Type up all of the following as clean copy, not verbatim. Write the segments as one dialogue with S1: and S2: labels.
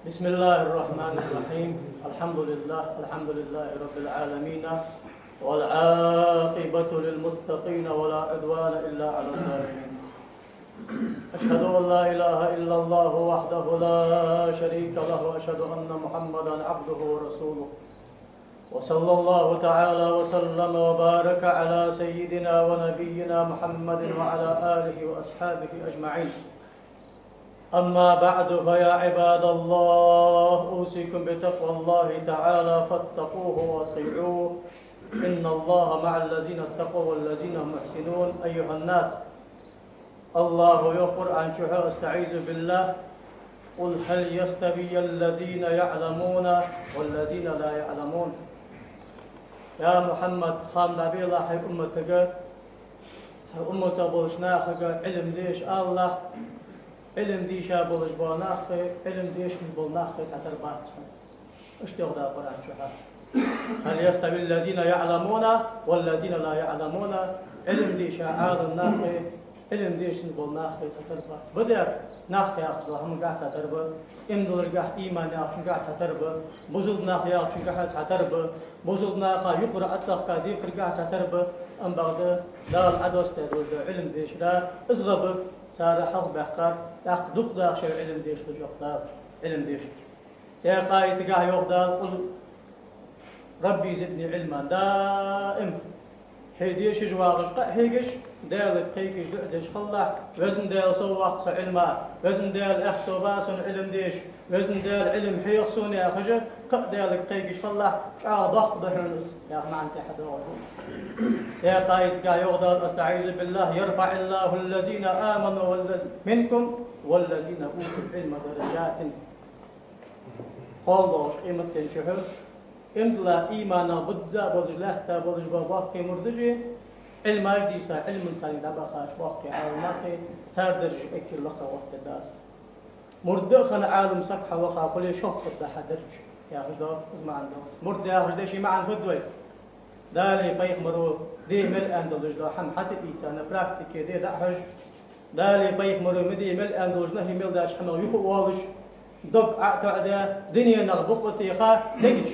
S1: بسم الله الرحمن الرحيم. الحمد لله رب العالمين، والعاقبة للمتقين ولا عدوان إلا على الظالمين. أشهد أن لا إله إلا الله وحده لا شريك له، وأشهد أن محمدا عبده ورسوله، وصلى الله تعالى وسلم وبارك على سيدنا ونبينا محمد وعلى آله وأصحابه أجمعين. أما بعد، فيا عباد الله، أوصيكم بتقوى الله تعالى فاتقوه وأطيعوه، إن الله مع الذين اتقوا والذين هم محسنون. أيها الناس، الله يقول عن شهر استعيذ بالله: قل هل يستوي الذين يعلمون والذين لا يعلمون. يا محمد خام نبي الله حي أمتك أمة بولشناخك علم ديش الله علم ديشا بولش بولناخي علم ديش من بولناخي ساتر باتشن اشتغل القرآن شهر. هل يستوي الذين يعلمون والذين لا يعلمون. علم ديشا عالم ناخي علم ديش من بولناخي ساتر باتش بدر ناخي أخذ هم قاعد ساترب إمدل قاعد إيمان يأخذ قاعد ساترب بزود ناخي يأخذ قاعد ساترب بزود ناخي يقرأ أطلق كذي قاعد ساترب أم بعد دال عدوس تدوج علم ديش لا إزغب صار حظ بحقر يأخذ دق شيء علم ديش تجوق علم ديش سيقاي تجاه يقدر قل ربي زدني علما دائم هيديش جواغش هيجش دال قيكش دعدش خلا وزن دال سواق علما وزن دال اختباس علم ديش وزن دال علم حيخسون يا خجر دال قيكش خلا ضغط ضحنس يا ما انت حدا يا قائد قا يغدر استعيذ بالله: يرفع الله الذين امنوا منكم والذين اوتوا العلم درجات. قالوش قيمة الشهر امتلا ايمانا بدزا بوزلهتا بوزج باباكي مردجي علم اجديسا علم انساني دبخاش واقي عالماكي صار درج اكل لقا وقت الداس مردخن عالم سبحة وخا كل شوق قد حدرج يا خجدار اسمع عنده مرد يا خجدشي معا فدوي دالي بيخ مرو دي مل اندلج دو حم حتى ايسان براكتيكي دي دحج دالي بيخ مرو مدي مل اندلج نهي مل داش حمل يخو والش دق عقدا دنيا نغبقتي خا نجش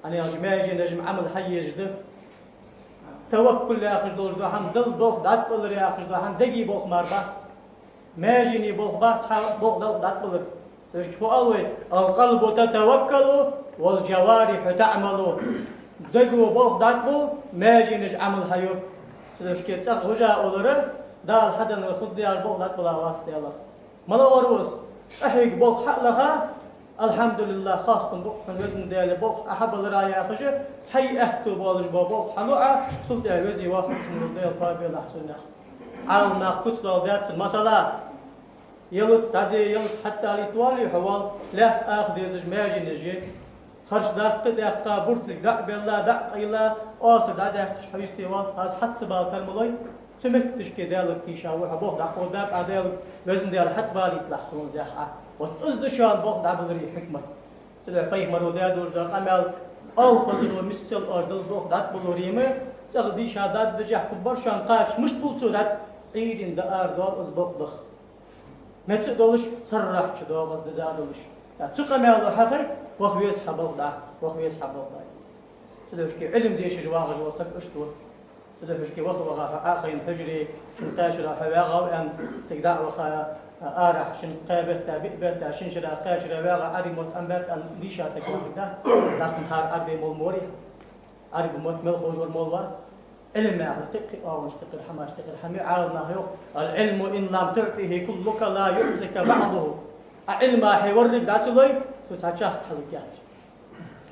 S1: أنا يا جماعة نجم عمل حي جدة توكل يا أخي جدول جدول هم دل بوخ دات بلر يا أخي جدول هم دقي بوخ ماربات ماجني بوخ بات بوخ دل دات بلر تشوفوا أول القلب تتوكل والجوارح تعمل دقوا بوخ دات بول ماجي نج عمل حيو تشكي تسق وجا أولره دال حدا الخد يا بوخ دات بلا واسطة الله ملا وروس أحيق بوخ حق لها الحمد لله خاصة بوخ من وزن ديال بوخ أحب الراية خجر حي أحتو بالج بوخ حلوعة صوت وزي واحد من الديال طابي لحسن على ناخذ دولات المسألة يلت تعدي يلت حتى لتوالي حوال لا أخذ يزج ماجي نجي خرج داخل داخل بورتلك دع بالله دع إلا أصل دع داخل حبيستي وان هذا حتى بالترملي سمعت تشكي ديالك كيشا وحبوخ دع قدام عديل وزن ديال حتى بالي تلحسون زاحة وتأزدشان بوخ دع بغري حكمة سلع بيخ مرودات ورجال أمل أو خذ ومثل أردل بوخ دع بغريمة سأل شهادات بجح كبر شان قاش مش بولتو دع عيدين دار دول أزبوخ ضخ ما تسدولش صرح شدوا بس دزادولش تقى ما الله حقي وخ يسحب وضع وخ يسحب وضع سلوش كي علم ديش جواغ وصك أشتور سلوش كي وخ وغا عاقين حجري شنتاشر حواغا وأن تقدع وخا آرح شن قابت بيت شن شرا قاشر واغا عري موت أمبات أن ديشا سكوا بدا لكن هار عربي مول موري عربي موت مل خوج والمولات علم ما تقي أو مستقر حما استقر حمي عالنا هيو العلم إن لم تعطيه كلك لا يعطيك بعضه علم حيورك داتلوي ستحشاست حلقات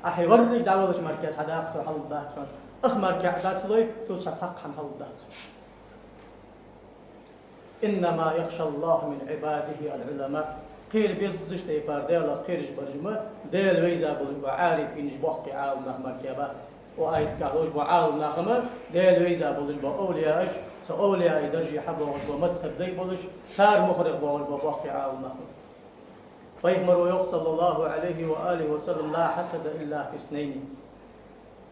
S1: حيورك داولش مركز هذا أخذ حل دات أخمر كعداتلوي ستحق حم حل دات. إنما يخشى الله من عباده العلماء قيل بيزدش تيفار ديلا قيرج برجمة ديل ويزا بلجوا عارف إنج بوحكي عاو نخمر كيبات وآيت كالوج وعاو نخمر ديل ويزا بلجوا أولياء سأولياء درجي حبوا ومتسب دي بلج صار مخرج بوحكي عاو نخمر فيخمر صلى الله عليه وآله وسلم: لا حسد إلا في اثنين: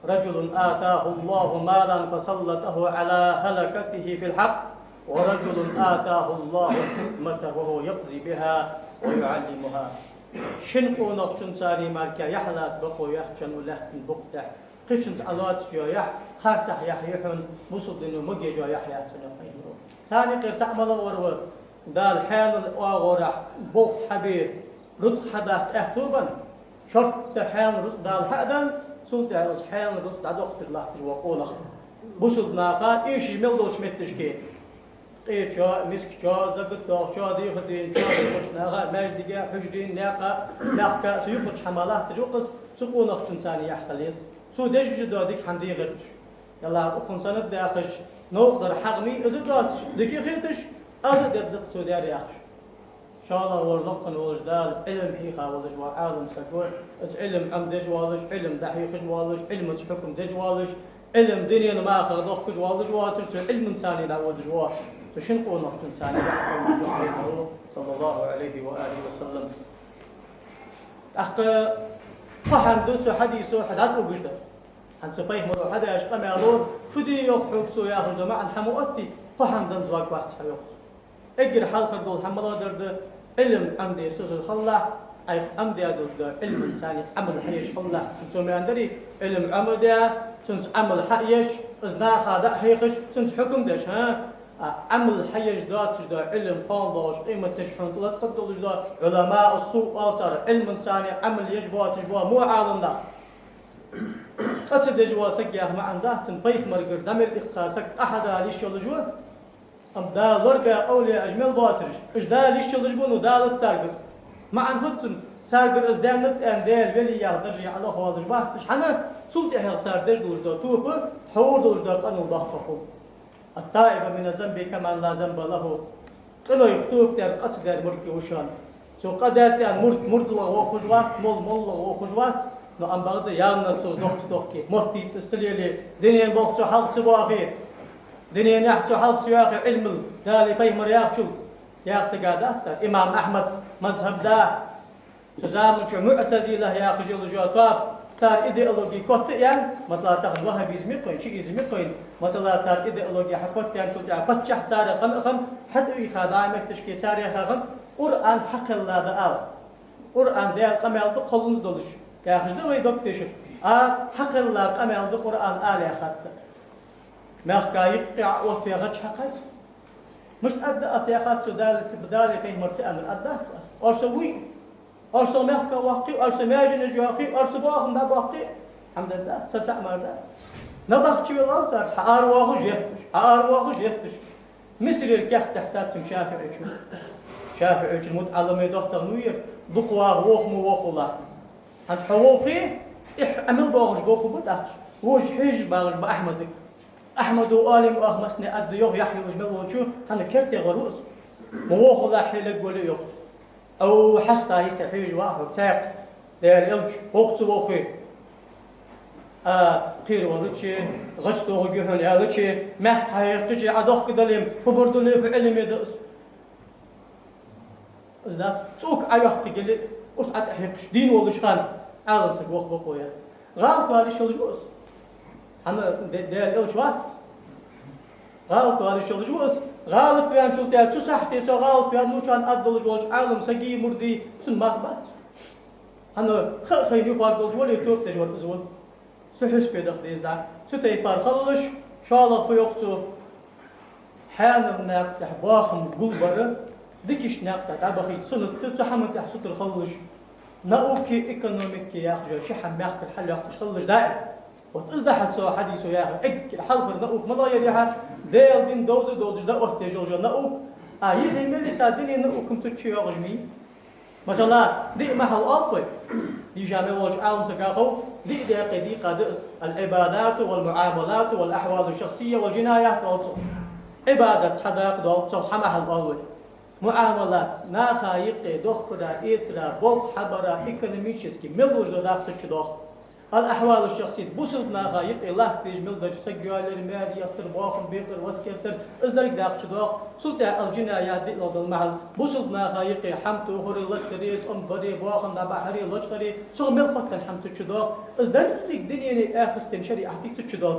S1: رجل آتاه الله مالا فسلطه على هلكته في الحق، ورجل آتاه الله الحكمة وهو يقضي بها ويعلمها. شن قونقشن ساري ماركا يحلاس بقو يحشن ولحن بقتح قشن علات جو يح خارسح يحيحن بصدنو مجي جو يحياتنا فينو ثاني قرص عمل ورور دال حال الأغورح بوخ حبيب رد حداث احتوبا شرط حال رد دال حدن سلطة حال رد دادوخت الله جو قولخ بصدنا خا إيش ملدو شمتشكي قيت شو مسك شو زبط دوخ شو دي خدين شو ديخش ناقة ماجدقة حجدين ناقة سيوخش حمالات تجوقس سقون أخشن ثاني يحخليس سو ديش جدودك حمدي غرش يلا أخون سنة داخش نقدر حغمي إذا دارتش دكي خيتش أزد يدق سو داري أخش شاء الله ورلقن وجدال علم حيخا ولج وعالم سكور اس علم عم دج والج علم دحيخ والج علم حكم دج والج علم دنيا ما أخذ ضخ والج واتش علم إنساني لا ولج واتش فشن قول إنساني صلى الله عليه وآله وسلم أخ فهم دوتو حديثو حدات وجدة عن سبيه مرو حدا أشقى مالور فدي يخرج سو ياخذ معا حموتي فهم دن زواج واحد حيوخ اجر حلقة دول حملا درد علم عمدي سوز الخلا أي عمدي دول علم إنساني عمل حيش خلا سومي عندري علم عمدي سنت عمل حيش إزنا خدا حيخش سنت حكم دش ها عمل حيش دات دا علم قانداش قيمة تشحن طلعت قدوش دا علماء السوق أصار علم إنساني عمل يجبوا تجبوا مو عالم دا قصد يجوا سجيه مع عنده تنبيخ مرقر دمر إخاسك أحد ليش يلجوا أم دا لرقة أولي أجمل باترج إيش دا ليش يلجبون ودا للتارجر مع عنفتن سارجر إزدان نت أم دال ولي يهدرجي على خوالج باهتش حنا سلطة هل ساردج دوش دا توب حور دوش دا قنو ضغطه الطائبة من الذنب كما لا ذنب له قلوا يختوب تار قصد دار مركي وشان سو قدرت أن مرد الله وخجوات مول الله وخجوات نو أم بعد يامنا سو دوخت دوخكي مرتي تستليلي دنيا بوقت حلق سباخي دنيا نحت حلق سواخي علم دالي في مرياخشو ياخت قادات إمام أحمد مذهب دا سزامن شو معتزلة يا خجل جواتاب صار إيديولوجي كوت يعني مثلا تاخذ وهابيزم كوين شيء إزم كوين مثلا صار إيديولوجي حكوت يعني شو تعرف فتح صار خم حد يخدامك تشكي صار يخم قرآن حق الله ده قرآن ده قمل تقولون دولش يا خجل ويدك تشوف حق الله قمل ده قرآن يا خاتس ما خكايق وفي غش حقات مش أدى أسياخات سدالة بدالة فيه مرتئ من أدى أرسوي أرسل مهك واقي أرسل ماجن جواقي أرسل باهم نباقي الحمد لله سسع مردا نباق شو الله صار أرواح جهتش أرواح جهتش مصر الكخ تحتاج شافعي شو شافعي شو متعلم يدخل تغنوير ضقوا وخ مو وخ الله هنش حوقي عمل باغش جوخ بتاعش وش حج باغش بأحمدك أحمد وآلم وأخمسني أد يوم يحيى وجمل وشو هن كرت غروس موخ الله حيلك ولا يوم أو حستا يستحيج واحد ساق دير إلج وقت وقفي قير وضتشي غشت وغيهن يالتشي ما حيقتشي عدوخ كدليم فبردولي في علم يدرس إذا تسوق عيوخ تقلي وسعد أحيقش دين وغشخان عالم سك وخ وقويا غالط وهذا شو الجوز أنا دير إلج واحد غالط وهذا شو الجوز غالط بيان شو تيار تسحتي سو غالط بيان نوشان أدل جوج عالم سجي مردي سن مخبات أنا خير يفرق الجول يتوب تجول زول سحس بيدخ ديز دا ستي بار خلش شالله في وقته حان الناق تحباخم قلبره دكش ناق تعبخي سنة تسحم تحسط الخلش نأوكي إيكونوميكي ياخذ شحن ياخذ الحل ياخذ خلش دائم وتزدحت سو حديث ياخذ الحلقة نأوك مضايا ليها ديل دين دوز دا وقت جوجو نأوك يخي ملي سادني نأوكم تشي يغجمي مثلا دي محل أطوي دي جامع وجه عالم سكاخو دي قدي قادس العبادات والمعاملات والأحوال الشخصية والجنايات والصوم عبادة حداق دول صوص محل أول معاملات ناخا يقي دخرا إيترا بوخ حبرا إيكونوميشيسكي ملوش داخل تشدوخ الأحوال الشخصية بوصلت ناخا يقي الله تجمل در سجوال المالي يختر باخم بيقر وسكرتر إزدرك داخل تشدوخ سلطة الجنايات دي لدى المحل بوصلت ناخا يقي حمتو هوري لتريد بري باخم دابحري لجتري سو ملخط كان حمتو تشدوخ إزدرك دنيا آخر تنشري أحديك تشدوخ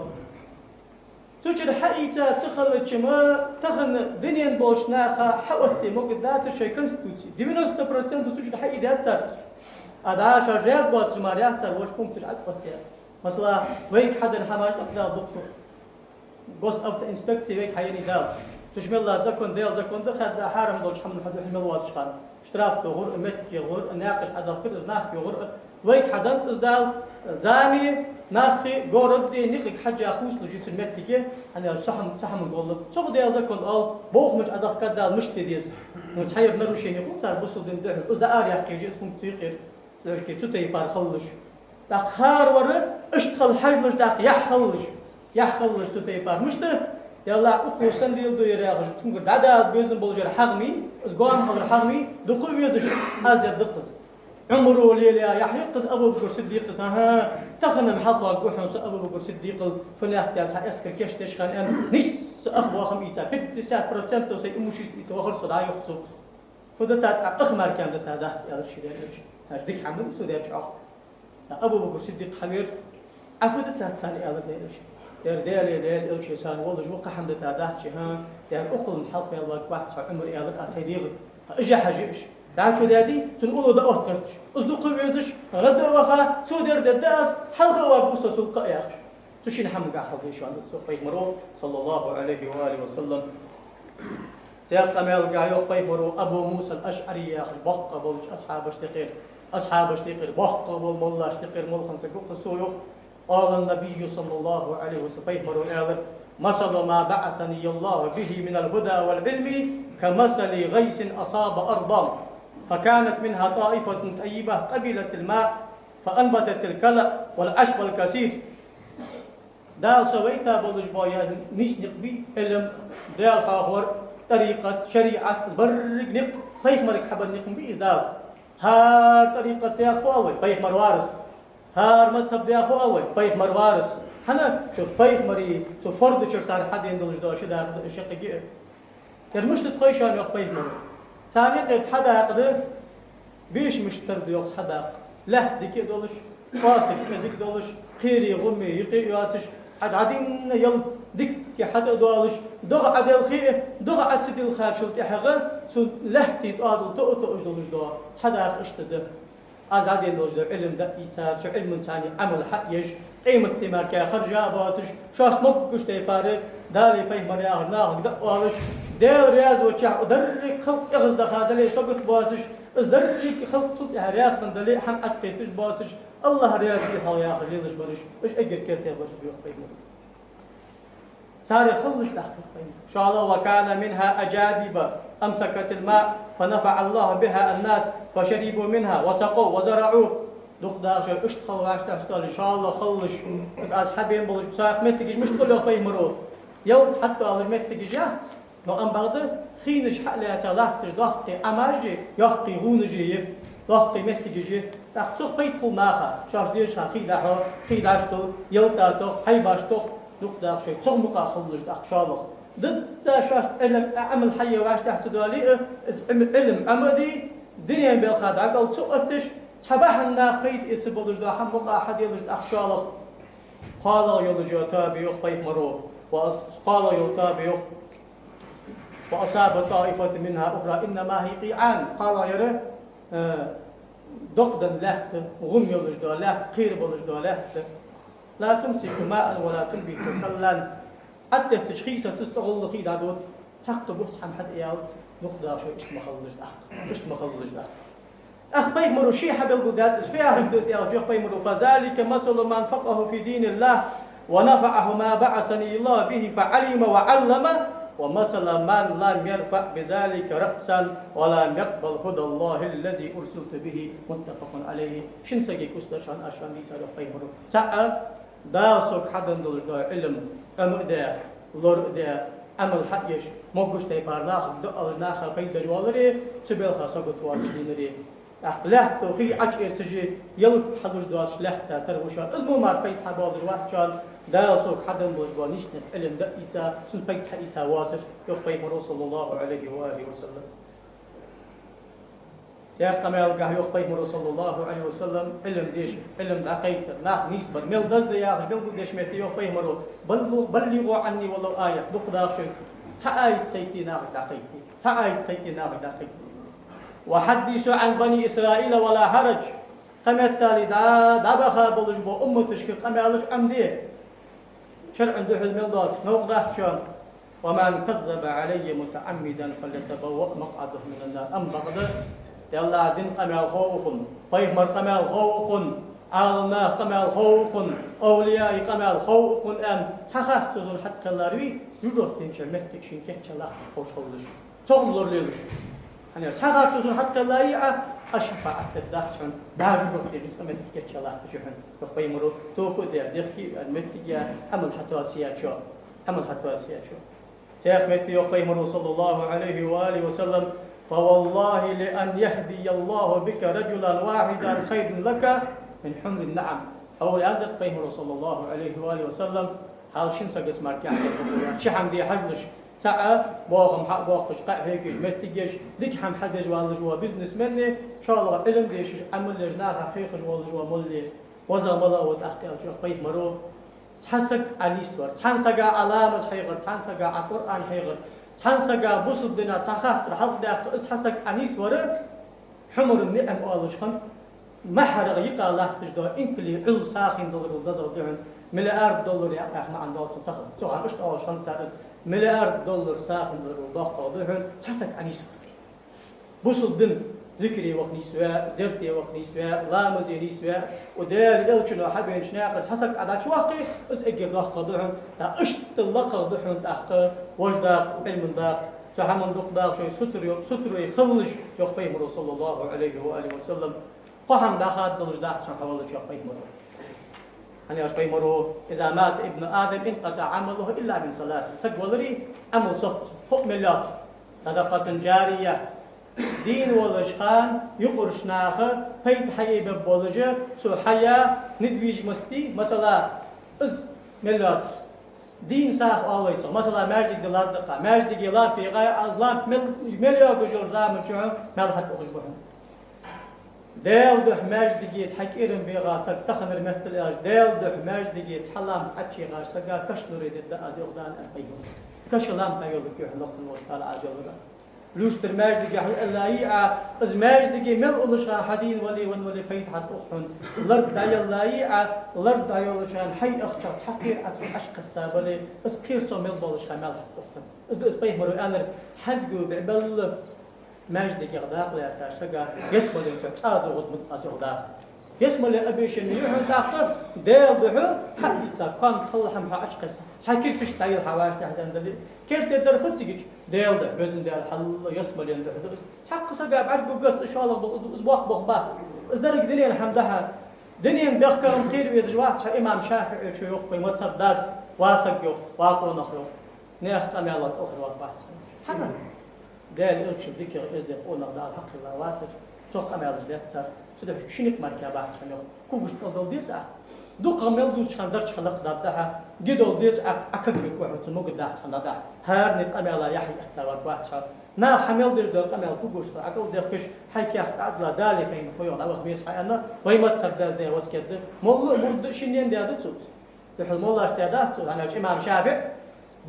S1: تجد حقيقة تخلج ما تخن دنيا بوش ناخا حوثي مقدات الشيء كونستيتوشن 90% تجد حقيقة أدعى شجاز بات جماريات سر وش بونكتش عقبتها مثلا ويك حدا الحماج أقدر دكتور قص أفت إنسبكسي ويك حيني دال تشمل الله زكون ديل زكون دخل دا حارم دوش حمل حدو حمل واتشخان اشتراف غور أمتك غور ناقش حدا فكر إزناح غور ويك حدا إزدال زامي ناخي غوردي نخلق حاجة أخوص لجيت المتك أنا سحم نقول سوق ديل زكون أو بوخ مش أدخل كدال مش تديس نتحير نروشين يقول صار بوصل دين دحل إزدا آريا كيجي اسمه تيقير سلاش كي تسوتي بار خلش داق هار ورا اشتخل حجمش داق يحخلش تسوتي بار مش يلا أقول سنديل دو يراغج تمكر دادا بيزن بولجر حغمي إزقام خبر حغمي دقو بيزش هذا الدقز عمره ليلة يحيقز أبو بكر صديق ها تخنم حظا قوحن أبو بكر صديق فناخ تاس اسكر كيش تشخن أم نص أخو أخم إيسا 50% وسي أموشيس إيسا وخر صداع يخصو فدتات أخمر كان دتا دهت يا رشيد هاش ديك حمل سودير شاخ أبو بكر صديق حمير عفودتات سالي يا رشيد ديال إلشي سان والله جو قحم دتا دهت ها يعني أقل من حظ يلا واحد عمر يا رد أسيديغ إجا حاجيش دعك شو دادي تنقولوا ده أهترتش أصدقوا بيزش غدا وخا سودر دداس حلقة وابوسة سلقة يا أخي تشين حمد أحد شو عند السوق مرو صلى الله عليه وآله وسلم سياق مال قايو مرو أبو موسى الأشعري يا أخي بقى بولش أصحاب اشتقير بقى بول مولا اشتقير مول خمسة قوق سويو قال النبي صلى الله عليه وسلم مرو قال مثل ما بعثني الله به من الهدى والعلم كمثل غيث أصاب أرضا فكانت منها طائفة طيبة قبلت الماء فأنبتت الكلأ والعشب الكثير دال سويتا بولج بايا نيش نقبي علم دال خاخور طريقة شريعة برق نق فيش مرك حبر نقم بإز دال هار طريقة تياخو أول فيش مروارس هار مذهب تياخو أول فيش مروارس هنا شو فيش مري شو فرد شرطار حد يندلج داشة دا شق جير كرمش تتخيشان يخ فيش مرو ثانية قرص حدا يقدر بيش مشترد يقص حدا له ديكي دولش فاسش كزيك دولش خيري غمي يقي ياتش حد عدين يل ديك حدا دولش دغ عد الخير دغ عد سيد الخير شلت حغا سو لهتي تقادل تقطع دولش دوا حدا اشتد از عدين دولش علم ده يسار شو علم ثاني عمل حق يش قيمة تماركا خرجا باتش شاش مكش تيفارق دالي فيه مريا ناغ دقوالش ديل رياض وشع ودرك خلق يغز دخادلي سقط باتش از درك خلق صوت رياض خندلي حم أتقيتش باتش الله رياض بيها يا أخي ليش برش إيش أجر كرتي برش بيوخ بيمر صار يخلص لحظة بيمر شاء الله وكان منها أجادب أمسكت الماء فنفع الله بها الناس فشربوا منها وسقوا وزرعوا دوق داخل اشتغل واشتغل إن شاء الله خلص بس أصحابي بلش بساق متجيش مش كله بيمروا يوم حتى على متجيجات لو أن بعض خينش حقلها تلاحظ ضغطي أماجي يحقي غونجي ضغطي متجيجي تحسوق بيدخل ناخا شاش ديش خيداحو خيداشتو يلتاتو حيباشتو دوق داخل صغمقا خلص داخل شالخ ضد شاش علم عمل حي واش تحت دولي علم عمدي دنيا بالخدع قال تسقطش صباح الناخ بيت اتسبولج دا حمقا أحد يلج داخل شالخ قال يلج يتابع بيت مرو وقال يتابع وأصاب طائفة منها أخرى إنما هي قيعان قال يرى دقدا لهت غم يلج لهت خير بلج لهت لا تمسك ماء ولا تنبت كلا حتى التشخيص تستغل خيد عدود تحت بوس حم حد إياوت نقدا شو إيش مخلج أخ بيمروا شيء حبل قدات فيها هندوس يا شيخ بيمروا فذلك مثل من فقه في دين الله ونفعه ما بعثني الله به فعلم وعلم ومثل من لم يرفع بذلك رأسا ولم يقبل هدى الله الذي أرسلت به متفق عليه شن سجي كستشان أشان ليس له بيمروا سأل داسك حدا دولش دا علم أمدا لوردا عمل حقيش موجش تيبارناخ دقلناخ بيد جوالري تبيل خاصة تواشلينري لا توخي عج ارتجي يل حدوش دواش لحتا تروشان اسمو مار بيت حبادر وحشان داسك حدا دولش با نيشن علم دقيتا سن بيت حقيتا واتر يخبي صلى الله عليه وآله وسلم سياق ما يلقاه يخبي صلى الله عليه وسلم علم ديش علم دقيق ناخ نيسبر ميل دز دياخ بلغو ديش ميتي يخبي بلغوا عني ولو آية دق داخل تعايد تيتي ناخ دقيقي وحدثوا عن بني إسرائيل ولا حرج قمت تالي دا بخا بولج بو أمتش قمالش عمدي شرع عنده حزم الله نوقضه شون ومن كذب علي متعمدا فليتبوأ مقعده من النار أم بغده يلا دين قمال خوف طيب مر قمال خوف عالنا قمال خوف أولياء قمال خوف أن تخاف تزول حتى اللاري يروح تنشر متك شين كتشلا خوش خلش صوم ليلش يعني تخاف تزول حتى اللاري الشفاعة تدخل بعد يروح تنشر متك كتشلا شوفن رفعي مرو توكو ده دخكي المتك حمل حتى سياشو حمل حتى سياشو شيخ متي يقيم صلى الله عليه وآله وسلم فوالله لأن يهدي الله بك رجلا واحدا خير لك من حمر النعم أو لأن قيم صلى الله عليه وآله وسلم حال شنسا قسم أركان شحم دي حجلش ساعة باقم حق باقش قهيكش متيجش ديك حم حدج والجوا بزنس مني إن شاء الله علم ديش عمل لجناها حقيقة والجوا ملي وزا ملا وتحقيق قيم مرو تحسك عليسور تحسك علامة حقيقة تحسك على القرآن حقيقة تحسك بوسدنا تخاف حق ده تحسك عليسور حمر النعم والش خن محرق يقع الله تجدو إنكلي عل ساخن دولار ودزل دهن مليار دولار يا إحنا عند الله تخل تخل إيش أول شان سارس مليار دولار ساخن دولار ودقة دهن تحسك عليسور بوسدن ذكري وقت نسواء زرتي وقت نسواء لامزي نسواء ودار الشنو حبين شناقص حسك على شواقي بس اجي ضاق دحن تا اشت اللقى دحن تحت وجداق علم داق سحمن دق شيء ستر يخلش يخفي مرو صلى الله عليه واله وسلم قهم داخل دلج داخل شان حوالي يخفي مرو أنا يخفي مرو اذا مات ابن ادم انقطع عمله الا من ثلاث سجولري عمل صوت فوق مليار صدقه جاريه دين ولشخان يقرش ناخه بيت حي ببولجه سو حيا ندويج مستي مثلا از ملات دين ساخ اويتو مثلا ماجد دلار دقه ماجد يلار في غاي ازلام مليون جور زام شو ملحت اوجبهم ديل ده ماجد جيت حكيرن بيغاسك تخنر مثل اج ديل ده ماجد جيت حلام حتشي غاسك كشلوري دد از يغدان القيم كشلام تايوك يحلق المشتال اجوغا لوستر ماجد جاهل اللائعة از ماجد جي مل أولشان حدين ولي فيت حد أخن لرد دايا اللائعة لرد دايا أولشان حي أخشات حقير أتو عشق السابلي از قيرسو مل بولشان مل حد أخن از بيه مرو أنر حزقو بعبال ماجد جي غداق لي أساش سقا يسمى لي أنشان تادو غد متقاسي غداق يسمى لي أبيشن يوحن تاقر ديل دحو حق يسا كان خلحم حق عشق السابلي شاكير فيش تايل حواش تحدان دلي كيف تقدر خدسيك ديل ده بزن ديال حل يسمى لين ده شاق سقا بعد قص إن شاء الله أسبوع بخبات إصدرك دنيا الحمدها دنيا بيخكرم خير بيزجوات إمام شافعي شو يخبي متصداس واسق يخ واقو نخيو نيخ قمي الله الأخر واربعة حنا ديل إلش بذكر إزدق قولنا دار حق الله واسق سوق قمي الله جديد صار سدف شنك مركبات شنو كوبش تضل ديسا دو قمل دو شخندر شخلق دادها جدول ديس أكاديميك واحد سموك داح شخندر هار نت قمل يحيى اختبار واحد نا حمل دير دو قمل كوبش أكو ديركش حكي أختاد لا دالي فين خويون أبغى بيس حيانا ويمت سرداز ده وسكده مول مرد شنين ده دتسوس تحل مول أشتاده تسوس أنا إمام شافعي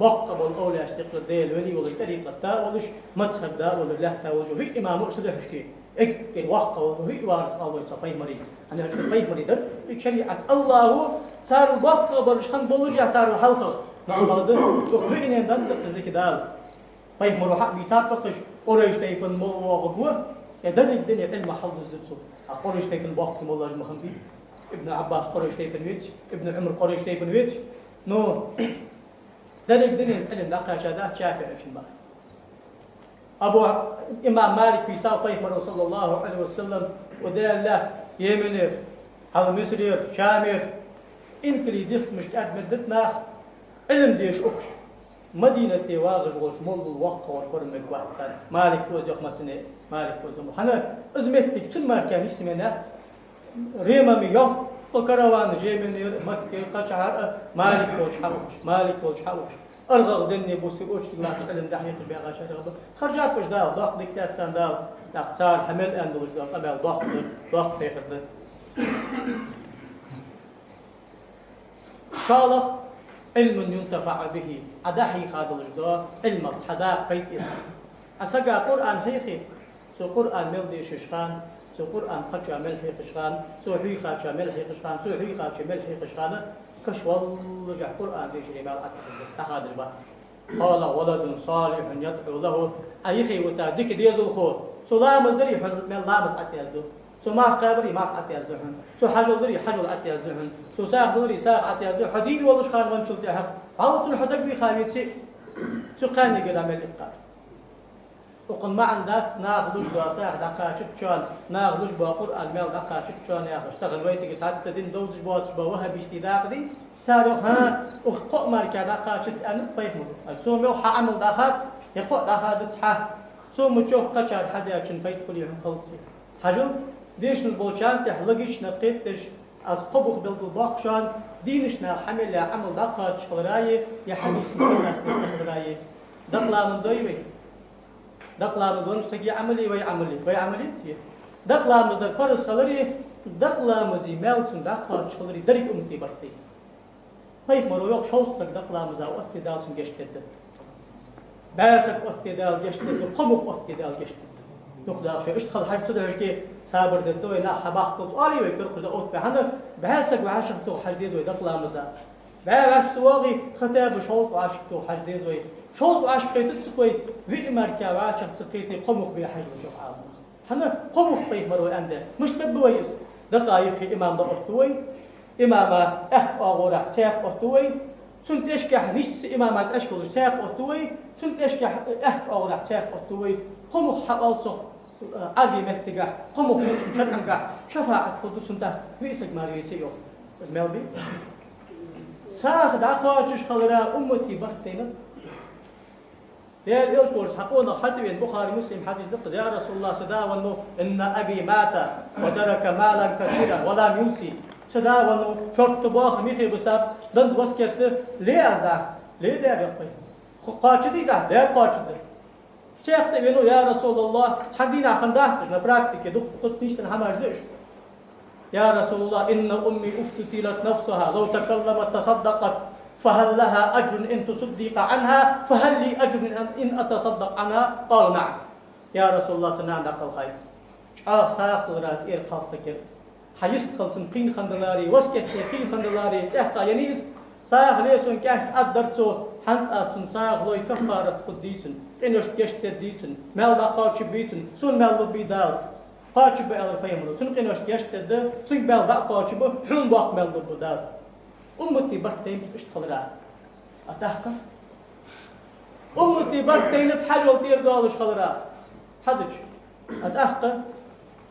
S1: بق قبل أولى أشتغل ديل ولي ولا اشتري قطع ولا مت سردا ولا لحتا وجو في إمام أرسله حكي إك وقت وهي وارس أول صفي مريض أنا صفي مريض شريعة الله صار وقت برش خن بولجا صار الحلقة ما الله تخبرني أن تنتقل كذا طيب مروحة بيسافقش أوريش تيكون مو وقوة يدرج الدنيا علم حفظ الدرسو أوريش تيكون وقت مولاج مخنبي ابن عباس قريش تيكون ويتش ابن عمر قريش تيكون ويتش نو درج الدنيا علم نقاش هذا شافع شنبه أبو إمام مالك في ساق طيب مرة صلى الله عليه وسلم ودال له يمنير على مصرير شامير إنكلي دخت مش قاعد مدتنا علم ديش أخش مدينة واغش وش مول الوقت والقرن مقواعد سنة مالك وزيق مسنة مالك وزيق حنا أزمتك كل مركان اسمنا ريما ميوم وكروان جيمنير مكة قشعر مالك وش حوش مالك وش حوش أرغب دني بوسيقوش تلاقي علم دحيح بيعا شرب خرجات وش داو ضغط دكتات سان داو صار حمل أندلس داو قبل ضغط في خدمة شالخ علم ينتفع به أدحي خادل جدا علم حدا قيت أسجى قرآن حيخي سو قرآن ملدي ششخان سو قرآن خشى ملحي قشخان سو حي خشى ملحي قشخان سو حي خشى ملحي قشخان كش والله جع قرآن في شيء ما أخذ البحر قال ولد صالح يدعو له أيخي وتادك ديزو خو سو لا مزدري من لا مز أتيازو سو ما قابري ما أتيازوهن سو حجل دري حجل أتيازوهن سو ساق دري ساق أتيازو حديد والله خان من شلتها عاوز الحدق بخاويت شيء سو قاني قد عمل إقار وقل ما عندك ناخذش بواسع دقاشك شان ناخذش بقرآن المال دقاشك شان يا أخي اشتغل ويتك ساعات سدين دوزش بواتش بوها بيستداق دي سارو ها وقق ماركا دقاشك أنا فيهم سو مو حعمل دخات يقق دخات تصح سو متشوف قشر حدا يشن بيت كل يوم خلصي حجو ديش البولشان تحلقش نقيتش از قبخ بالباقشان دينشنا حمل عمل دقات شغراي يا حديث الناس نستغراي دقلا مزدوي دقلا مزون سجي عملي وي عملي سي دقلا مزد فرس خلري دقلا مزي مالتون دقات شغلري دريك امتي برتي فايخ مرو يوق شوستك دقلا مزا وقت دالسن جشتد بارسك وقت دال جشتد قمخ وقت دال جشتد نقدر شو اشتغل حاجه صدر كي صابر دتوي لا حباخ قلت علي ويكر قد اوت بحنا بحسك وعاشقتو حاج ديزوي دقلا مزا باش سواغي خطاب شوط وعاشقتو حاج ديزوي شوط وعاشقتو تسقوي في مركا وعاشق سقيتي قمخ بحاج شوف عام حنا قمخ طيف مروي عنده مش بدويس دقايق في امام دقتوي امام اغورا تاخ قطوي سنت اشكح نص امامات اشكل تاخ قطوي سنت اشكح اغورا تاخ قطوي قمخ حقلصخ عادي متجح قمخ شرعنجح شفاعة قدس انت ويسك ماريتيو بس مالبي ساخ دعقاتش خلرا امتي بختينا دير يلقورس حقونا حدوين البخاري مسلم حديث دقز يا رسول الله سداونو ان ابي مات وترك مالا كثيرا ولم يوصي سداونو شرط باخ ميخي بساب دنز وسكت ليه ازدا ليه دير يقي قاچدي دا دير قاچدي شيخ تبينو يا رسول الله حدينا خنداحتش نبراكتك دق قلت نيشتن حماجدش يا رسول الله إن أمي افتتلت نفسها لو تكلمت تصدقت فهل لها أجر إن تصدق عنها فهل لي أجر إن أتصدق عنها قال نعم يا رسول الله سنعم نقل خير ساخلرات إير خاصة حيست خلصن قين خندلاري وسكت قين خندلاري تحقا ينيس ساخ ليسون كاش أدرتو حنس أسون ساخ لوي كفارة قديسن إنوش كشت ديسن مال دقاش بيتن سون مال بيدال قاش بأل فيمرو سون إنوش كشت ده سون مال دقاش بو حون باق مال بيدال أمتي بختين بس اشتغلها أتحقق أمتي بختين بحاجة وطير دالش خلرا حدش أتحقق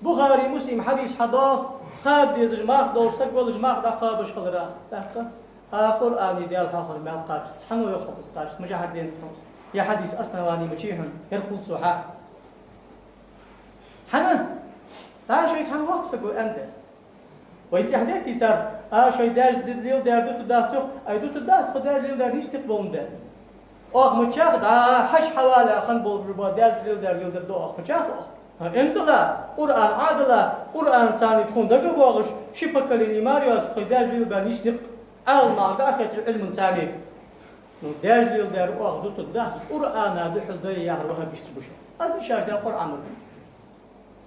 S1: بخاري مسلم حديث حضاخ قاب ديز جماع دور سقبل جماع دقابش خلرا أتحقق قرآن ديال آخر ما القاش حنو يخلص قاش مجاهدين خلص يا حديث أصنواني مشيهم يرقل صحاح حنا شيء حن وقفك أنت وإنت حديثي صار شيء داش ديل دار دوت داسو أي دوت داس خدار ديل دار نيستقبلون ده مشاهد حش حوالي خن بول ربا داش ديل دار دو مشاهد أنت لا قرآن عادلا قرآن ثاني تكون دقة باغش شبكة ماريوس خدار ديل دار نيستق ألما داخل علم ثاني داش ديل دار دوت داس قرآن دحل ضي يهروها بيشتبش هذا شيء ده قرآن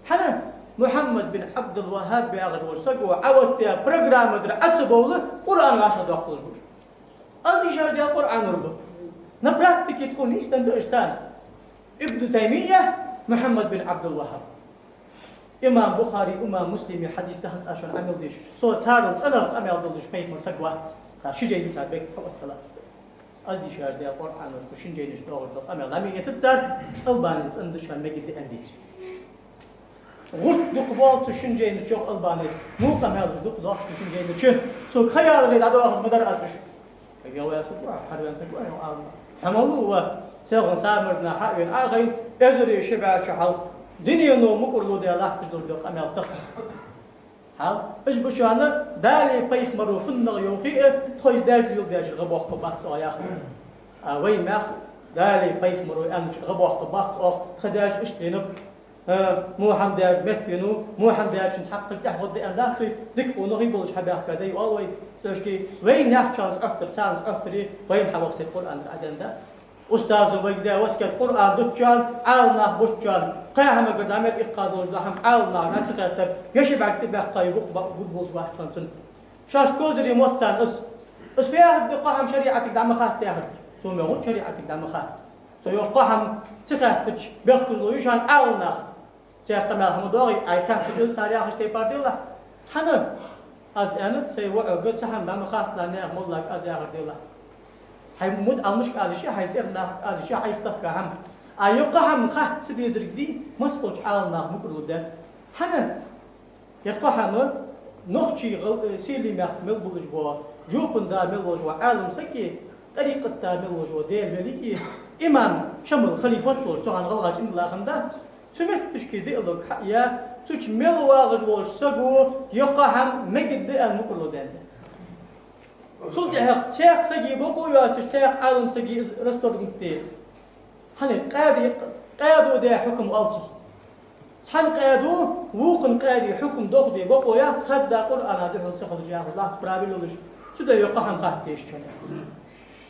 S1: حنا محمد بن عبد الوهاب بياغر وسقوا عودت يا برنامج در اتسبوله قرآن عشان داخل بوش هذا شيء ده قرآن رب نبراتك تكون يستند إرسال ابن تيمية محمد بن عبد الوهاب إمام بخاري إمام مسلم حديث تحت عشان عمل ديش صوت هارون أنا عمل دلش فيه من سقوا شيء جيد ساعد بيك فقط ثلاث أزدي شهر ده قرآن وشين جيد نشتغل عمل لما يتبتر البانز عندش المجد عنديش غلط دقبال تشين جاي نشوف البانيس مو كمال دقبال تشين جاي نشوف سو خيال غير عدو أخذ مدار أزش يقول يا سبوا حريان سبوا يا الله حملوا سيغن سامرنا حقين عاقين أزري شبع شحال دنيا نو مقرلو دي الله تجدر دق أمال تخ حال إيش بشانة دالي بيخ مرو فن يوخي تخي داج يل داج غبوخ قباخ سو ياخ وين ماخ دالي بيخ مرو أنش غبوخ قباخ أخ خداج إشتينب مو حمد مكنو مو حمد عشان تحقق تحفظ الأنداء في ذيك ونغيب ولا حباه كذا والله سوشكي وين نحتاج أكثر سانس أكثر وين حواسي القرآن الأدندا أستاذ وجدا وسكت القرآن دكان عالنا بوشان قاهم قدام الإقادة وزهم عالنا نتقدر يشي بعد تبقى يبقى بقول واحد خمسين شاش كوزري موتان اس فيها بقاهم شريعة دعم خات تاخد سو ميون شريعة دعم خات سو يفقاهم تخاتج بيخكزو يشان عالنا تيختمل همدوغي أي خاتج ساريا خشتي بارديلا حنا از أنا سيوع قد سهم دعم خات لنا مولك از ياخد ديلا هاي مود المش على شيء هاي سيرنا على شيء هاي يفتح أيقهم خا سدي زرقدي مسبوج عالنا مقرود ده حنا يقهم نخشي سيلي مل بلجوا جوبن دا مل بلجوا عالم سكي طريقة دا مل بلجوا دير ملكي إمام شمل خليفة طول سواء غلغاج إن لا خندات سمعت تشكي ديالوج يا سوتش مل واغجوش سجو يقهم مجد المقرود ده سلطة هق تاق سجي بقو يا تاق عالم سجي رستورنتي حنا قادو ده حكم ألصق حن قادو وقن قادي حكم دوق دي بقو يا تخد قرآن هذا هو تخد جاهز لا تبرابي لولش شو ده يقهم قاتيش كنا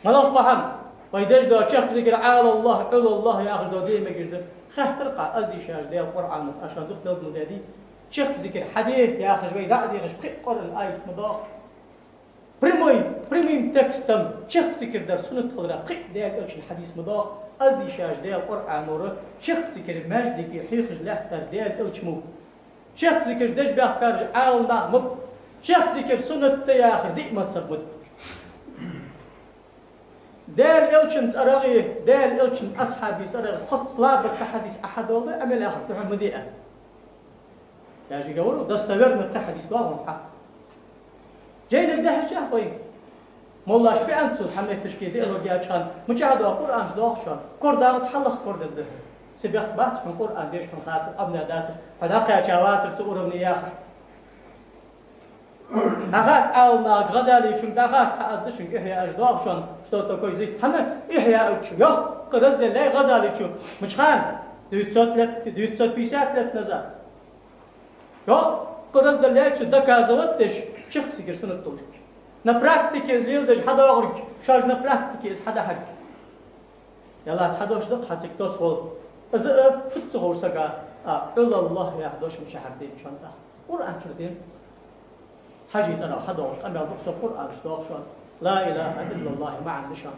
S1: ما لا قهم ويدش ده شخص ذكر على الله على الله ياخذ ده دي ما يجد خاطر قا أزدي شاش ده القرآن عشان دخل ده دي شخص ذكر حديث ياخذ شوي ده دي خش قرآن آية مضاق بريميم تكستم شخص ذكر در سنة خضرا قيد ده الحديث مضاق أزدي شاش ده القرآن نور شخص ذكر مجد كي حيخش له ترداد الشمو شخص ذكر دش بأفكار عالنا مب شخص ذكر سنة تياخر دي ما تصبت دال إلشن أرغي دال إلشن أصحابي سرغ خط لابد حديث أحد والله أمل آخر تحمل مديئة ياجي قولوا دستورنا حديث واضح حق جاي نقدح شاهوي مولاش في أنتوس حملة تشكيل دي إلو جاء شان مجاهدة القرآن شدوخ شان كوردان تحلق كورد الده سبيخت بات من القرآن ديش من خاصة أبنى دات فداقيا شواتر سؤور ابن ياخر أخات أولنا غزالي شن داخات حقدشن إحياء أجدوخ شان شتوتو كويزي حنا إحياء أجشو يوخ قرز دي لاي غزالي شو مجخان دويتسوت بيسات لت نزار يوخ قرز دي لاي شو دكا زوتش شخصي كرسنة طولك نبراكتيكيز ليلدش حدا أغرق شاج نبراكتيكيز حدا حق يلا تحدوش دق حتى تصفل إذا فتغور سقا إلا الله يحدوش مش حردين شان ده قرآن شردين حاجي سنة حدا أغرق أمي أدقص القرآن شدوخ شان لا إله إلا الله معا نشان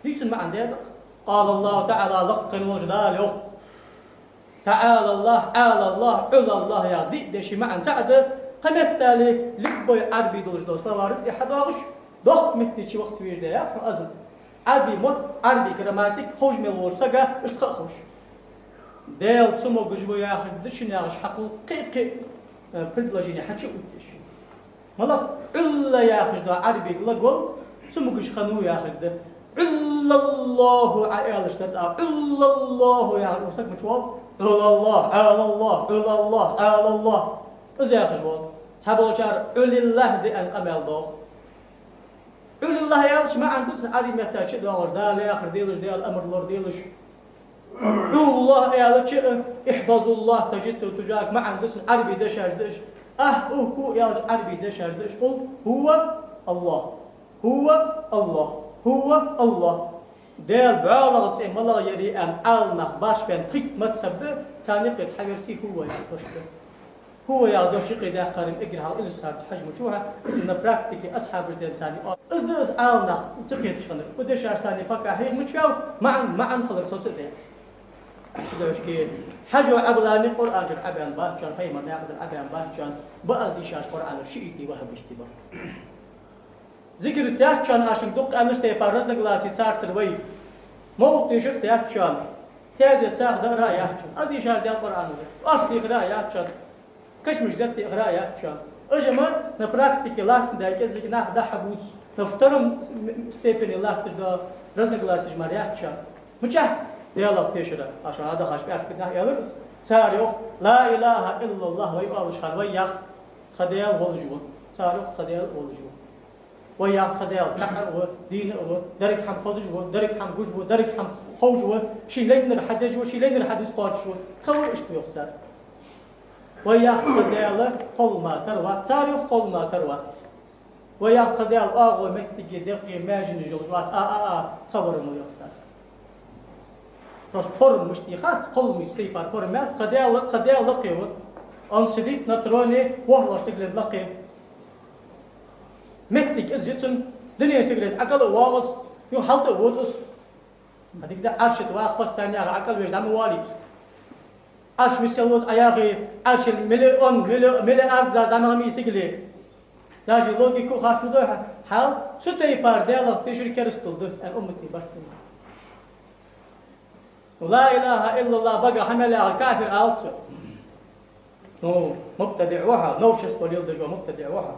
S1: ديسن معا ديدق قال الله تعالى لقن وجلال يخ تعالى الله على الله إلا الله يا ديشي معا سعده قمت تالي لبوي عربي دولش دوسنا وارد يحداغش دوخ مهتي وقت سويج ده يا أزل عربي موت عربي جراماتيك خوش ملور سجا اشتخ خوش ديل سمو ججبو ياخد دشين ياخش حقو قي بدلجيني حتشي قدش مالك إلا ياخش ده عربي لقول سمو جش خنو ياخد ده إلا الله عيالش ترزع إلا الله ياخد وسك متوال إلا الله على الله إلا الله على الله إذا ياخش وال تبوشار إلا الله دي أن أمل ده إلا الله يالش ما عندوش عربي متى شد والله ده لا آخر ديلش ده الأمر لور ديلش الله يالش احفظ الله تجد وتجاك ما عندوش عربي دشاش دش هو يالش عربي دشاش دش قل هو الله هو الله هو الله ديال بالغ تسمى الله يري أن علمه باش بين حكمة سبب ثاني قد حجرسي هو يالش هو يا دوشي قيدا قارن اجرها الاسخار حجم شوها اسمنا براكتيكي اصحاب الدين ثاني از عالنا تقيت شغل ودش ثاني فكا هي متشاو معا خضر صوت ده شدوش كي حجو عبلاني قران جر ابيان باكان فيما ناخذ ابيان باكان بقى دي شاش قران شيتي وهب اشتبار ذكر تاكان عشان دق انشتي بارز نغلاسي صار سروي مو تيشر تاكان تازه تاخذ رايات ادي شاش ديال القران اصلي رايات كشمش زرت إغراء شان أجمع نبراكتيك الله تدايك زي كنا ده حبوس نفترم ستيفن الله تجدا رزق غلاسج مريات شان مچه ديالك تشرا عشان هذا خاش بس كنا يالرس ساريو لا إله إلا الله ويقالش خال وياخ خديال ولجو ساريو خديال ولجو وياخ خديال سحر ودين درك حم خدجو درك حم جوجو درك حم خوجو شي لين الحدج وشي لين الحديث قارشو خور اشتو يختار وياخذ ديال قل ما تروى تاريخ قل ما تروى وياخذ ديال أغو متجي دقي ماجن جوجوات خبر مو يخسر روش فورم مشتيخات قل مستيبار فورماس قديا لقيو أن سديت نتروني وهلا شغل لقي متك إزيتن دنيا شغل أقل واغس يو حلت وودس هذيك ده عرشت واق بس تاني أقل ويش دام والي عرش مسلوز أياغي عرش ملء أرض لازم مي سجلي لاجي لوجيكو خاص مدوها حال ستيبار ديالك تشري كرستل ده أمتي بحتنا ولا إله إلا الله بقى حمل على الكافر ألسو نو مبتدع وها نو شس بوليل دجوا مبتدع وها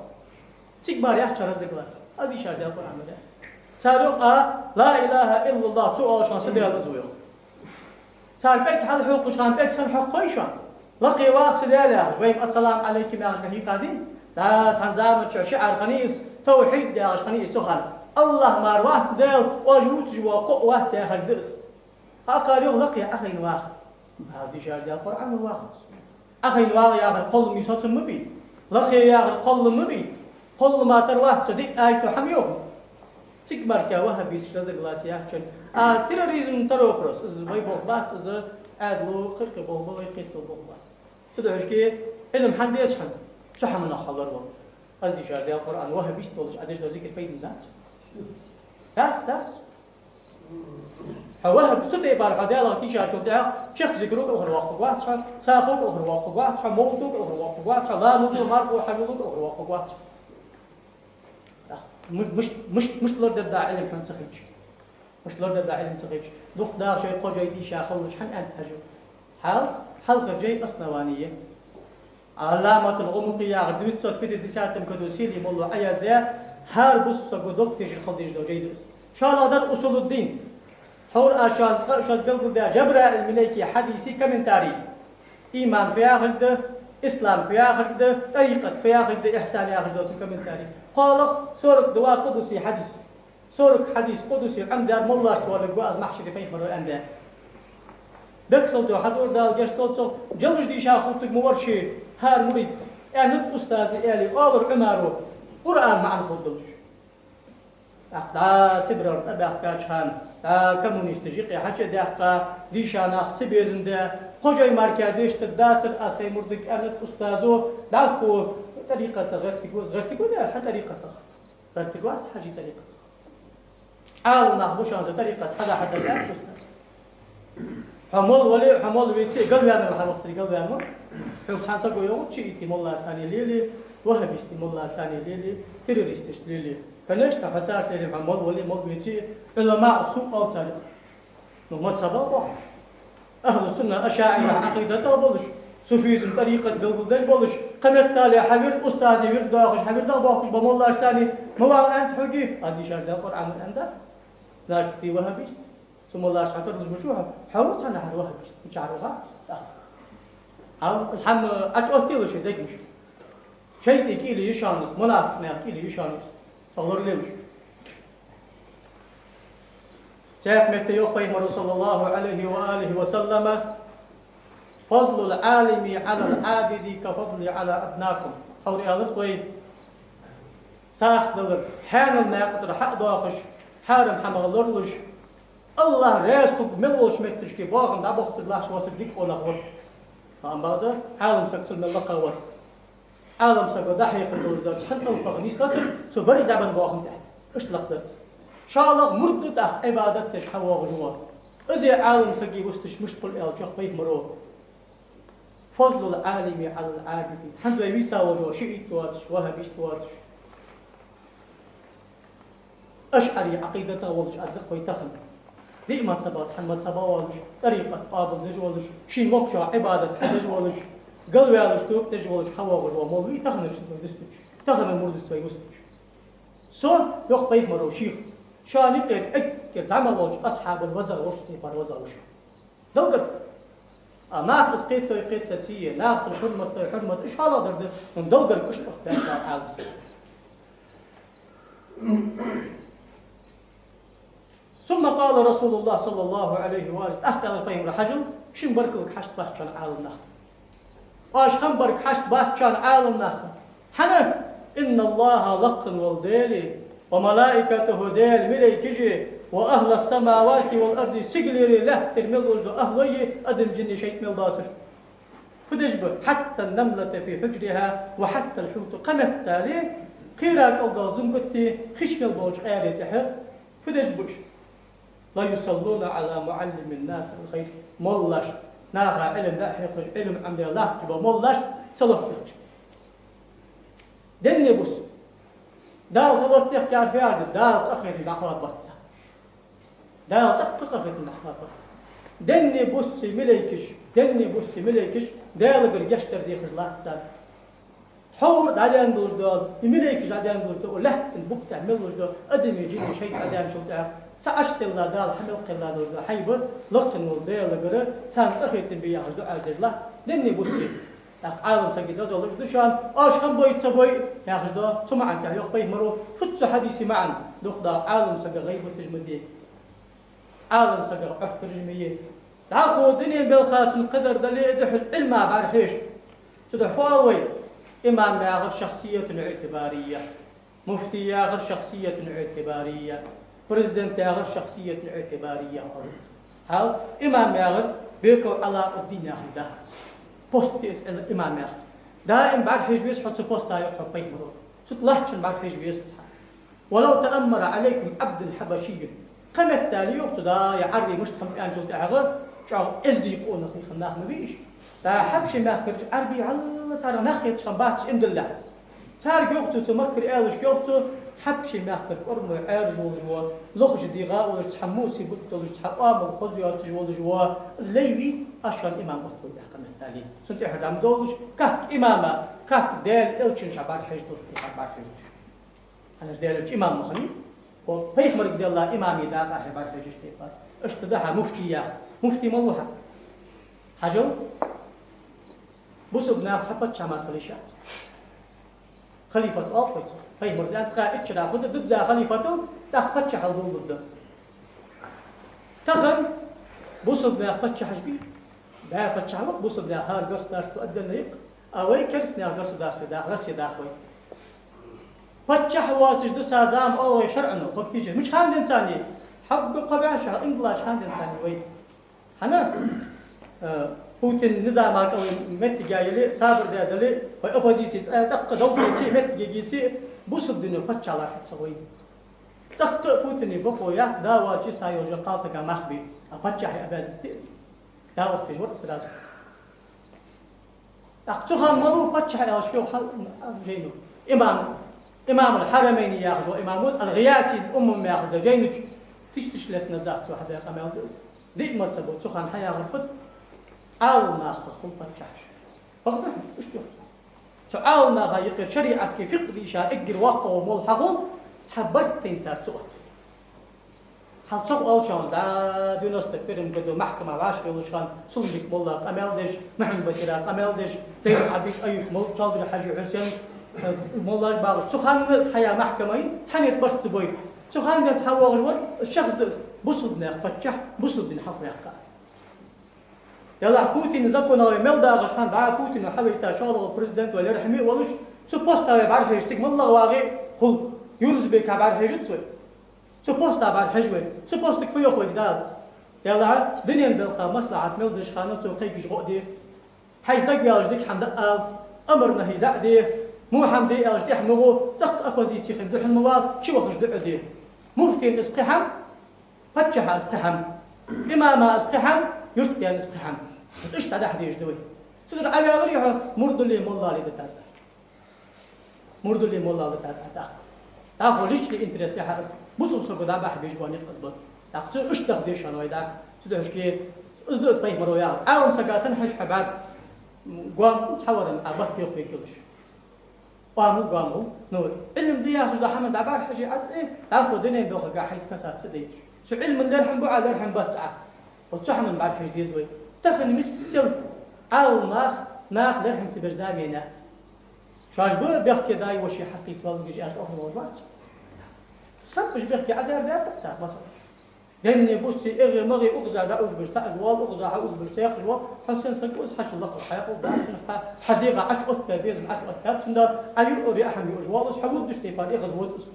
S1: تيجمار يحشر هذا الكلاس هذه شهادة القرآن مدى صاروخ لا إله إلا الله سؤال شان سدي هذا زويخ صار بيت حال حقوق شان بيت سن حق قيشان لقي واق سدي له ويم السلام عليكم يا أشبهي قادين لا تنزام شعر خنيس توحيد يا خنيس سخن الله ما روحت ديل وجوت جوا قوة يا خدرس قال يوم لقي أخي واخ هذه شهادة القرآن واخ أخي الواغ يا أخي قل ميسات مبي لقي يا أخي قل مبي قل ما تروح صديق آية حميوه تكبر كواه بيس شد الغلاس يحشن تيروريزم تروبروس إز بيبوغبات إز أدلو خرق بوغبا يقيتو بوغبا سدوش كي علم حد يسحن صح من أحضر بو أزدي شهادة القرآن واه بيس تولش أدش لو ذكر بيد الناس تاس هواه بسطي بار حدالا كيشا شو تاع شيخ ذكروك أخر وقت واتش ساخوك أخر وقت واتش موتوك أخر وقت واتش لا موتو ماركو حبيبوك أخر وقت واتش مش لرد دا علم حن تخيج مش لرد دا علم تخيج دوخ دار شيء قوجي دي شاخلوش حن أنت هجو حلقة جاي أصنوانية علامة الغمقية غدويت صوت بيت الدساتم كدوسيلي مولو عياز ده هار بس سقودوك تيجي الخلديج دو جيدوس شال هذا أصول الدين حول أشان قلب ده جبر الملكي حديثي كمن تاريخ إيمان في آخر ده إسلام في آخر ده طريقة في آخر ده إحسان في آخر ده كمن تاريخ قال سورك دواء قدسي حديث سورك حديث قدسي عم دار مولار سوالك باز محشر في مرة أنده دكسل تو حدور دال جشتول سو جلش دي شاخوتك مورشي هار مريد يعني أستاذ إلي أول عمره قرآن مع الخدوش أخدا سبرر تبع كاتشان كمونيست جيقي حتى دقة ديشان أخ سبيزن ده قجاي ماركاديش تدارت أسي مردك أنت أستاذو داخو طريقة غير تقول لا طريقة غير تقول حاجة طريقة عالم نخبوش عن طريقة حدا لا أستاذ حمول ويتي قلبي أنا بحال وقتي قلبي أنا حب شانسا قويو شيء تي مولا ثاني ليلي وهابيستي مولا ثاني ليلي تيروريست ليلي فليش تفسرت لي محمد مول بيتي علماء سوء ألسن نمط سبب أهل السنة أشاعرة عقيدة بولش صوفيزم طريقة دلدش بولش قمت تالي حبير أستاذي ورد داخش حبير داخش بمولا ثاني موال أنت حقي هذه شرط القرآن عندك لا شفتي وهابيست ثم الله سبحانه وتعالى مشوها حاولت أنا على وهابيست مش عارفها أو أصحاب أتوقع له شيء دقيق شيء كيلي يشانس منافق ناس كيلي يشانس صغر ليش شيخ متى يقيم صلى الله عليه وآله وسلم فضل العالم على العابد كفضل على أدناكم حوري هذا القوي ساخ دلر حان الناقد حق داخش حارم حمل لرلش الله راسك ملوش متش كي باغم دابخ تلاش واسك ديك ولا خور فأم بعد عالم سكسل من لقاور عالم سكو دحي خلدوش دار حتى الفغنيس كسر سبري دعبن باغم تحت اش لقدرت شالق مدة عبادت تشحوا غجوار ازي عالم سكي وستش مشتقل ال شيخ بيك مرو فضل العالم على العابد حمد ويتا وجو شيء تواتش وهبيش تواتش أشعري عقيدته والش أدق ويتخن ديما ثبات حمد ثبات والش طريقة قابل نجولش شي موكشا عبادة نجولش قلبي على شتوك نجولش حوا وجو مولوي تخنش دستش تخن المردس ويستش صور يخ بيك مرو شيخ شاني قيد زعمل وجه أصحاب الوزغ وشتي بار وزغ وش دولر ناقص قيد تسيه ناقص الحرمة إيش حالا درد من دولر كش تختار عالم ثم قال رسول الله صلى الله عليه وآله أحكى القيم رحجل شن بركلك حشت بحشان عالم نخ واش خنبرك حشت بحشان عالم نخ حنا إن الله لقن والديلي وملائكته ديل ملي كجي وأهل السماوات والأرض سجلري له ترمل وجد أهلي أدم جني شيء ملداسر فدجبه حتى النملة في حجرها وحتى الحوت قمت تالي قيراك ألدا زنبتي خشم البوج آلتها فدجبش لا يصلون على معلم الناس الخير ملاش ناغا علم لا يخرج علم عند الله جبا ملاش صلوت تخرج دني بص دال صلوت تخرج عارف يعرف دال أخير الأخوات بطسا دال تقق أخير الأخوات بطسا دني بص مليكش دال غير يشتر دي خرج الله تسال حور عدان دوش دال مليكش عدان دوش دال لا البوك تعمل دوش دال أدم يجيني شيء عدان شو تعرف سعشت الله دال حمل قلا دوش دال حيبر لقن والدال غير سان أخير تنبيه خرج دال دجلا دني بصي عالم سجد رجل دوشان أشخم بوي تبوي يا خجدا سمعا كه يخبيه مرو فتش حديثي معا دخدا عالم سجد غيب تجمديه عالم سجد عقد تجميه تعرفوا الدنيا بالخاتم القدر دليل دحل علم ما بعرفش تدحوا إمام يا غير شخصية اعتبارية مفتي يا غير شخصية اعتبارية بريزيدنت يا غير شخصية اعتبارية هل إمام يا غير بيكو على الدين يا خجدا بوست الإمام يا أخي دائم بعد حجبيس حط بوست هاي يحط بيت مرور ستلاحظ بعد حجبيس ولو تأمر عليكم عبد حبشي قمت تالي وقت دا يعري مشتهم أنجل تعغر شو إزدي يقول نخي خناخ مبيش دا حبشي ما خرج عربي على صار نخي تشباتش إمد الله صار يوقتو تمكر إيش يوقتو حبشي ما خرج قرن عرج والجوا لخج ديغا ولا تحموسي بطل ولا تحقام الخزيات ولا جوا زليبي أشهر إمام أخوي يحكم التالي سنتي أحد عم دولش كهك إمامة كهك ديل إلشين شعبان حيج دوش شعبان حيج أنا ديل إمام مخني وبيخ مرق ديال الله إمامي دا شعبان حيج اشتيفا اشتداها مفتي يا مفتي ملوحة حجو بوسو بناخ صحبت شامل خليشات خليفة أوفيت بيخ مرق ديال تقا إتشرا خد ضد زا خليفته تاخبت شحال دول ضده تخن بوسو بناخ فتش حجبي بعد فتشعلق بوصل ده هار قص داس تؤدي النيق أوي كرسني قص داس ده رسي داخوي فتشح واتش دس هزام أوي شرعنه فكيجي مش هاند إنساني حق قبعش إنجلاش هاند إنساني وي هنا بوتين نظامك أو مت جايلي صابر ده دلي وأبوزيتي تق دوبتي مت جيتي بوصل دنيا فتشعلق تسوي تق بوتين يبقوا ياس دا واتش سايو جقاسة كمخبي فتشح أباز استئذي دا وقت جور سلاسل أقتخان ملو فتح على شبيه حل جينو إمام الحرمين ياخذ وإمام الغياسي الأمم ياخذ جينو تشلت نزاعت واحد يا قمال دس دي ما تسبوا تخان حيا غرفت عاول ما خل فتحش فقط إيش تقول عاول ما غير شريعة كيف فقدي شاء إجر وقت ومول حقول تحبرت تنسى سوت هل تشوف أوشان دا دونست فيلم كده محكمة عاشق يلشان صندق مولا قمالدش محمد بشيرة قمالدش زين عبيد أيوب مول شاطر حاجي حسين مولا باغش سخان حياة محكمة ثانية بس تبوي سخان ده تحول غور الشخص ده بصد ناخ فتح بصد نحط يحقق يلا بوتين زكونا وملدا غشان دعا بوتين وحبيتا شغل البريزيدنت ولا رحمي ولش سبوستا بعرف يشتك والله واقع خل يونس بيك بعرف يجتسوي سبوستا بعد حجوه سبوستك في يخوي دال يلا دنيا بالخا مصلحة ملدش خانته قيقش غودي حيث دق يالجدك حمد أمرنا هي دعدي مو حمدي يالجدي حمغو سقط أبوزيتي خندو حموال شو خش دعدي مفتين اسقحم فتشح اسقحم إماما اسقحم يشتيان اسقحم إيش تعد أحد يجدوي سيدر أبي أريحه مرد لي مولا لي دتاتا مرد لي مولا دتاتا تعرفوا ليش لي انترس يا حارس بصوا سوق دا بحب يجواني قصبه تعرفوا ايش تاخديش انا ويدا تدهش كي ازدوس بيه مرويا عاوم سقاسن حش حباب قام تحورن ابخ يخ بيكلش قاموا نور علم دي ياخذ حمد عبار حجي عاد ايه تعرفوا دنيا بيخ قاع حيس كسات سدي شو علم من درحم بو على درحم بتسعه وتصحن من بعد حج ديزوي تخن مسل عاوم ناخ درحم سبرزامي ناخ شاش بو بيحكي داي وشي حقي فلان بيجي اخر موضوعات سبش بيحكي عدار ده تسع مثلا دني بصي اغي مغي اغزع دا اجبر ساعد وال اغزع اجبر سياق الوال حسين سنكوز حش الله الحياه وداخل حديقه عش اوت بيز عش اوت سندا علي اوري احم يجوالش حود دشتي فادي غزوت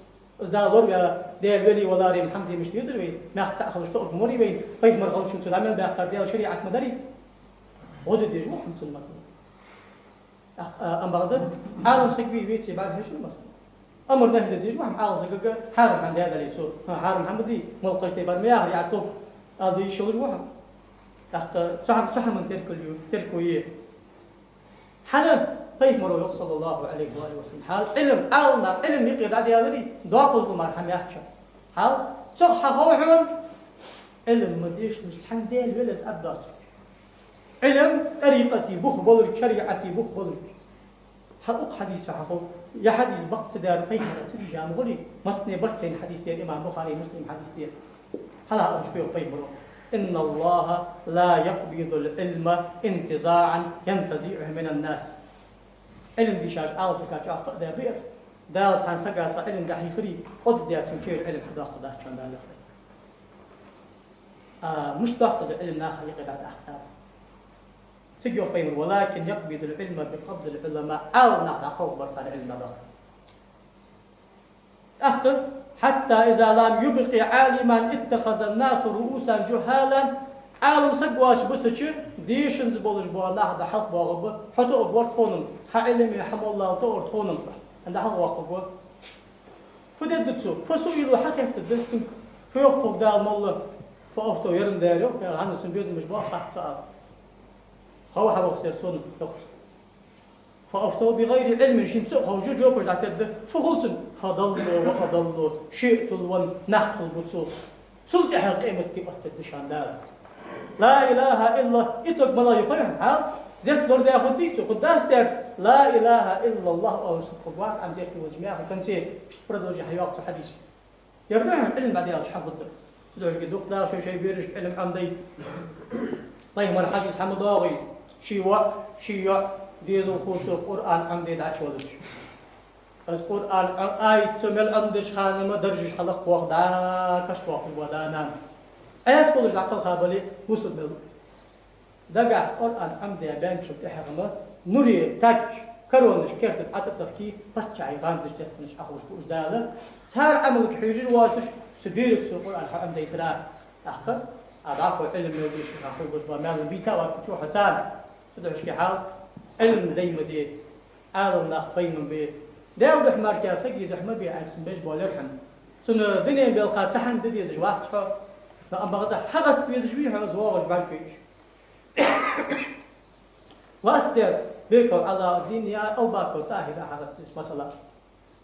S1: ازداد ورقة ديال ولي ولاري محمد مش يزروي ما خص خلص تقول موري بين بيت مرغل شو سلام باختار ديال شريعة مدري غد ديج مو خمس مثلا ام بغداد عالم سكبي بيت بعد هيش مثلا امر ده ديج واحد عالم سكبي حارم عند هذا اللي سو حارم محمدي ملقش تبر مياه يعقوب هذه شغل واحد صح من تركوا حنا طيب مرو صلى الله عليه وآله وسلم حال علم علم يقيد عدي هذا ضاقوا مرحم يحكي حال صح خوحون علم مديش مستحن ديل ولز أدات علم طريقتي بخبل شريعتي بخبل حق حديث حقو يا حديث بقت دار طيب سيدي جامعولي مسني بقتين حديث ديال الإمام بخاري مسلم حديث ديال هلا أشبه طيب مرو إن الله لا يقبض العلم انتزاعا ينتزعه من الناس علم بيشاش عاوز كاش أقدر بير دال عن سجاس علم دحي فري قد ديات كير علم حدا قدا كان دال مش تأخذ العلم ناخذ يقعد أحكام تجوا قيم ولكن يقبض العلم بقبض العلماء أو نقد قوم برصار العلم ده أخذ حتى إذا لم يبقي عالما اتخذ الناس رؤوسا جهالا عالم سقواش بسشر ديشنز بولش بوا نهضة حق بوا حتى أبور تونم حعلم يحمى الله تور تونم عند حق واقف فددتسو فسئلوا حقيقة الدتسن في وقت دال مولى فأفتوا يرن داريو عنده سنبيز مش بوا حق سؤال خوحة وقصير سون يقص فأفتوا بغير علم شنسو خوجو جوكوش دعتد فقلتن فضلوا وأضلوا شئت الون نحت البتصوص سلط حق قيمة تبقى الدشان دار لا إله إلا إتوك ملا يفهم ها زيت دور ده خديتو قداس در لا إله إلا الله أو سبحانه عن زيت وجميع كنسي بردوج حياة حديث يرجعهم علم بعدين أش حفظ سلوش قدوك لا شيء بيرج علم عمدي طيب مر حديث حمد ضاغي شيوع ديزو خوصو قرآن عمدي دعش ولش بس قرآن آية سمل عمدش خانة ما درج حلق وقدا كش وقت ودانا أياس بولش عقل خابلي وصل بل دقع قرآن عمدي بان شفت حرمه نوري تاج كرونش كيرت أتتخكي فتشعي غاندش تستنش أخوش بوش دالا سهر عملك حيجر واتش سبيرك سو قرآن عمدي ترى أخر أضعف علم يوديش أخوش بوش ومال بيتا وكتو حتان سدعش كحال علم دايما دي عالم ناخ بينهم بيه دال دحمار كاسك يدحمر بيه عن سنبش بولرحم سنو دنيا بالخات سحن ددي زجواح تحو فأما غدا حغت بيدجبيه على زواج بانكيش وأصدر بيكو على الدنيا أو باكو تاهي لا حغت مثلا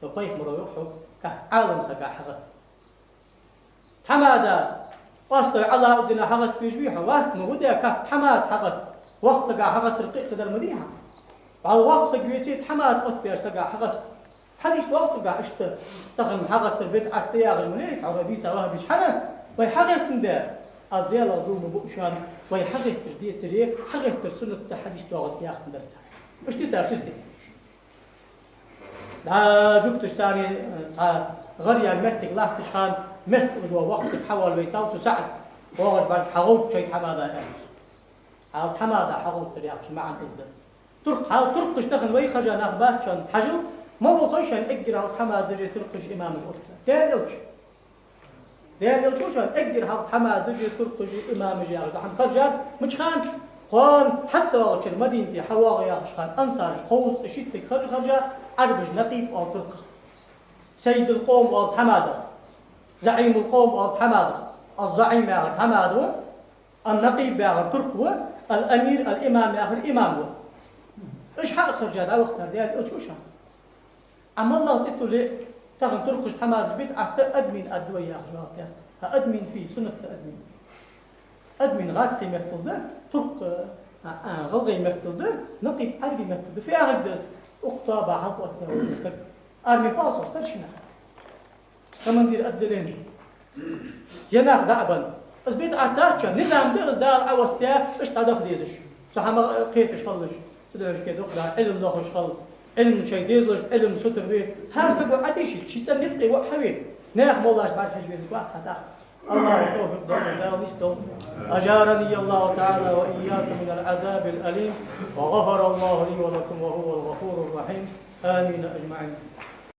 S1: لو طيخ مرو يحو كعالم سكا حغت حمادا أصدر على الدنيا حغت بيجبيه واسمه ودا كحماد حغت وقت سكا حغت رقيق قدر مديحة على وقت سكويتي حماد أطبير سكا حغت حديث وقت سكا اشت تخم حغت البدعة تياغج مليك عربيتا وهبش حنا ويحقق ده أضيال أضوم بوشان ويحقق جديد تري حقق ترسلة تحديث توقت ياخد درسها مش تسار سيستم لا جبت ثاني غريا المتك لا تشخان مت وجوا وقت حول بيتاو تساعد وغش بعد حغوت شيء حمادا أنس حال حمادا حغوت ترياقش مع الإذن ترك حال ترك اشتغل ويخرج نخبات شان حجو ما هو خيشان اقدر حمادا جي تركش إمام الأخرى تانيوش دير الشوشان اقدر هذا حماد يجي ترقجي امام جي عشان خرجات مش خان خان حتى وقت المدينه حواغ يا خان انصار خوص شيت خرجات اربج نقيب او ترق سيد القوم او حماده زعيم القوم او حماده الزعيم يا حماده النقيب يا ترق الامير الامام يا امام ايش حق خرجات على وقت ديال الشوشان اما الله تتو لي تاخذ تركش حماد بيت أدمن أدوية خلاص يعني أدمن فيه سنة أدمن غاس قيمة تلده ترك غلغي مفتلده نقيب أربي مفتلده في أغدس أقطاب حق وقت أرمي فاصل استرشنا كمان دير أدلين يناق دعبا بس بيت عتاتشا نظام درس دار عوتها إيش تدخل ديزش صح ما قيتش خلش تدرج كده أخرى علم دخلش خلش علم شيء ديزلش علم ستر بيه هر سبب عديشي شيء تنقي وحوي ناخ مولاش بعد حجبي زكوات ساتاخ الله يتوفق دار نستو أجارني الله تعالى وإياكم من العذاب الأليم وغفر الله لي ولكم وهو الغفور الرحيم آمين أجمعين